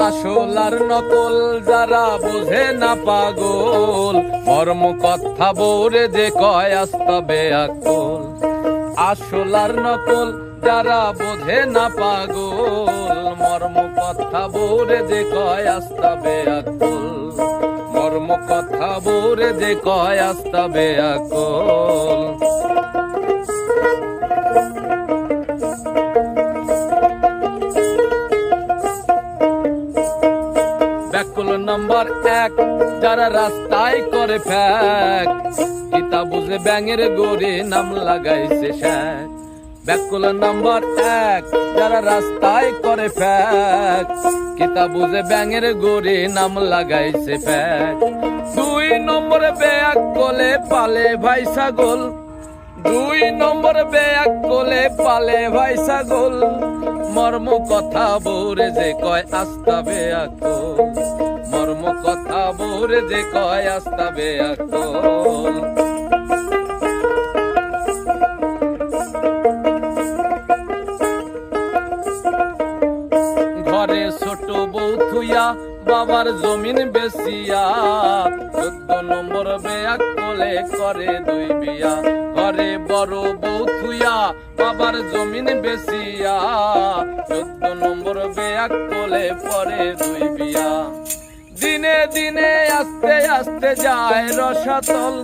আসল আর নকল যারা বোঝে না পাগল, মর্ম কথা বোরে যে কয় আস্তা বেআকল। আসল আর নকল যারা বোঝে না পাগল, মর্ম কথা বোরে যে কয় আস্তা বেআকল। মর্ম কথা বোরে যে কয় আস্তা বেআকল। ব্যাকুল নম্বর 1 যারা রাস্তায় করে ফ্যাক, কিতা বুঝে ব্যাঙের গড়ে নাম লাগাইছে শ্যাক। ব্যাকুল নম্বর 1 যারা রাস্তায় করে ফ্যাক, কিতা বুঝে ব্যাঙের গড়ে নাম লাগাইছে ফ্যাক। 2 নম্বরে বেয়াকলে পালে ভাই ছাগল, 2 নম্বরে বেয়াকলে পালে ভাই ছাগল। মর্ম কথা বোরে যে কয় আস্তা বেআকল। মর্ম কথা বোরে যে কয় আস্তা বেআকল। ঘরে ছোট বউ থুইয়া বাবার জমিন বেচিয়া, 14 নম্বর বেয়াকলে করে 2 বিয়া। ঘরে বড় বউ থুইয়া বাবার জমিন বেচিয়া, 14 নম্বর বেয়াকলে পরে 2 বিয়া। দিনে দিনে আস্তে আস্তে যায় রসাতল,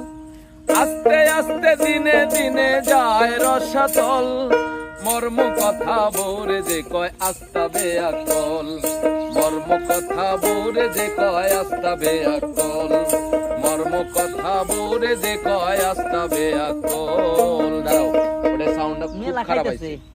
আস্তে আস্তে দিনে দিনে যায় রসাতল। মর্ম কথা বোরে যে কয় আস্তা বেআকল। মর্ম কথা বোরে যে কয় আস্তা বেআকল। মর্ম কথা বোরে যে কয় আস্তা বেআকল। দাঁড়াও, ওটা সাউন্ডটা খুব খারাপ হয়েছে।